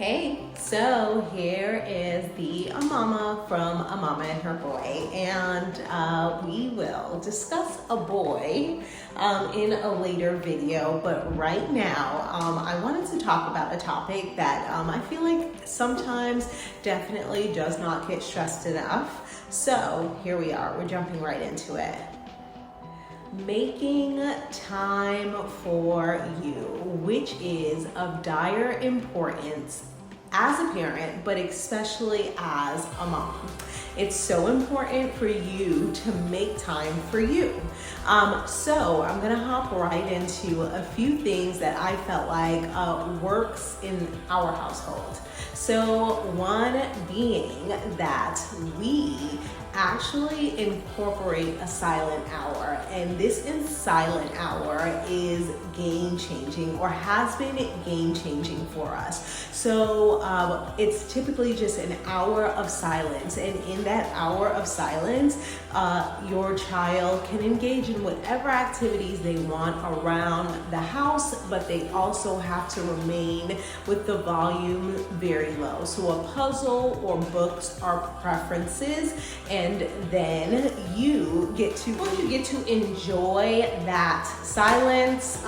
Hey, so here is the mama from A Momma Her Boy, and we will discuss a boy in a later video, but right now I wanted to talk about a topic that I feel like sometimes definitely does not get stressed enough. So here we are, we're jumping right into it. Making time for you, which is of dire importance as a parent, but especially as a mom. It's so important for you to make time for you. So I'm gonna hop right into a few things that I felt like works in our household. So one being that we actually incorporate a silent hour, and this silent hour is game changing, or has been game changing for us. So it's typically just an hour of silence, and in that hour of silence your child can engage in whatever activities they want around the house, but they also have to remain with the volume very low. So a puzzle or books are preferences, and then you get to enjoy that silence.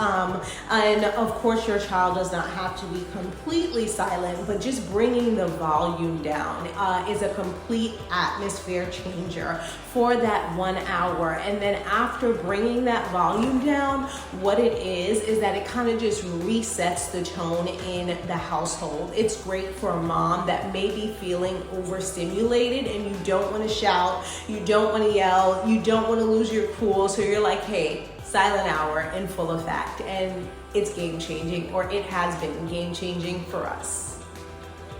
And of course your child does not have to be completely silent, but just bringing the volume down is a complete atmosphere changer for that 1 hour. And then after bringing that volume down, what it is that it kind of just resets the tone in the household. It's great for a mom that may be feeling overstimulated and you don't want to shout, you don't want to yell, you don't want to lose your cool. So you're like, hey, silent hour in full effect. And it's game changing, or it has been game changing for us.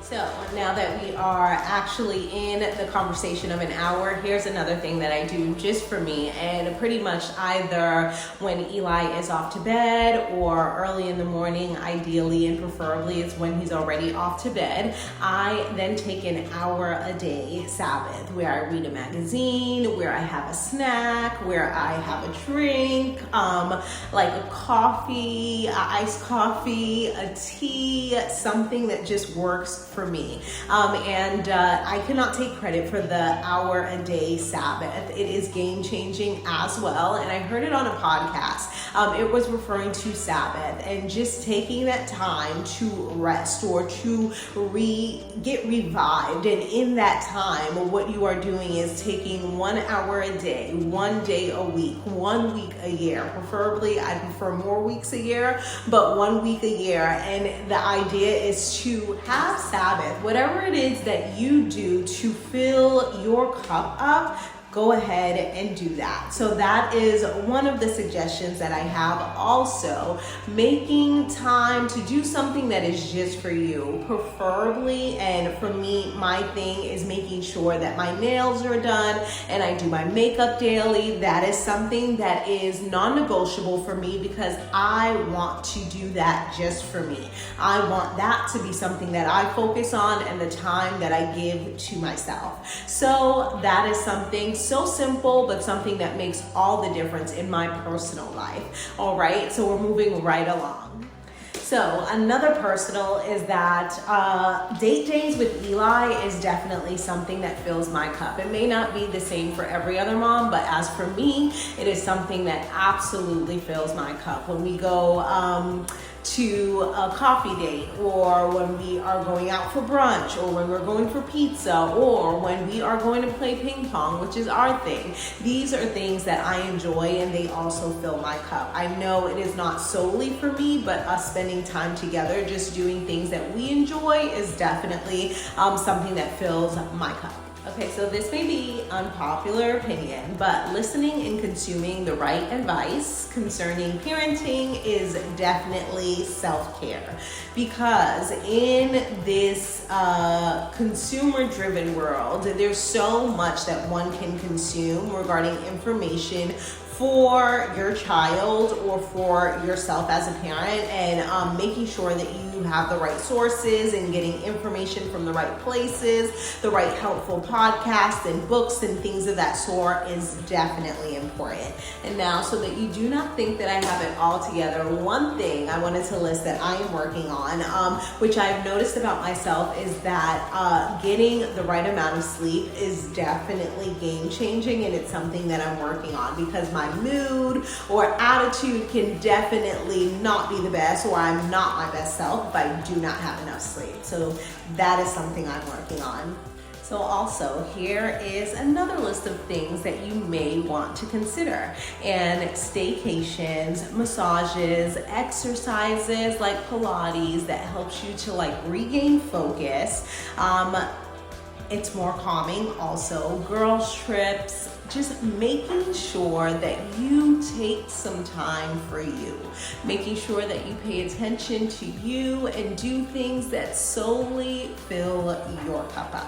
So now that we are actually in the conversation of an hour, here's another thing that I do just for me, and pretty much either when Eli is off to bed or early in the morning, ideally and preferably is when he's already off to bed, I then take an hour a day Sabbath, where I read a magazine, where I have a snack, where I have a drink, like a coffee, iced coffee, a tea, something that just works for me. And I cannot take credit for the hour a day Sabbath. It is game changing as well. And I heard it on a podcast. It was referring to Sabbath and just taking that time to rest or to get revived. And in that time, what you are doing is taking 1 hour a day, 1 day a week, 1 week a year. Preferably, I prefer more weeks a year, but 1 week a year. And the idea is to have Sabbath, whatever it is that you do to fill your cup up, go ahead and do that. So that is one of the suggestions that I have. Also, making time to do something that is just for you, preferably. And for me, my thing is making sure that my nails are done and I do my makeup daily. That is something that is non-negotiable for me, because I want to do that just for me. I want that to be something that I focus on and the time that I give to myself. So that is something so simple, but something that makes all the difference in my personal life. All right, so we're moving right along. So another personal is that date days with Eli is definitely something that fills my cup. It may not be the same for every other mom, but as for me, it is something that absolutely fills my cup. When we go to a coffee date, or when we are going out for brunch, or when we're going for pizza, or when we are going to play ping pong, which is our thing. These are things that I enjoy, and they also fill my cup. I know it is not solely for me, but us spending time together, just doing things that we enjoy, is definitely something that fills my cup. Okay, so this may be unpopular opinion, but listening and consuming the right advice concerning parenting is definitely self-care. Because in this consumer-driven world, there's so much that one can consume regarding information, for your child or for yourself as a parent, and making sure that you have the right sources and getting information from the right places, the right helpful podcasts and books and things of that sort is definitely important. And now, so that you do not think that I have it all together, one thing I wanted to list that I am working on, which I've noticed about myself, is that getting the right amount of sleep is definitely game changing, and it's something that I'm working on, because my mood or attitude can definitely not be the best, or I'm not my best self if I do not have enough sleep. So that is something I'm working on. So also, here is another list of things that you may want to consider. And staycations, massages, exercises like Pilates that helps you to like regain focus. It's more calming. Also, girls trips, just making sure that you take some time for you, making sure that you pay attention to you and do things that solely fill your cup up.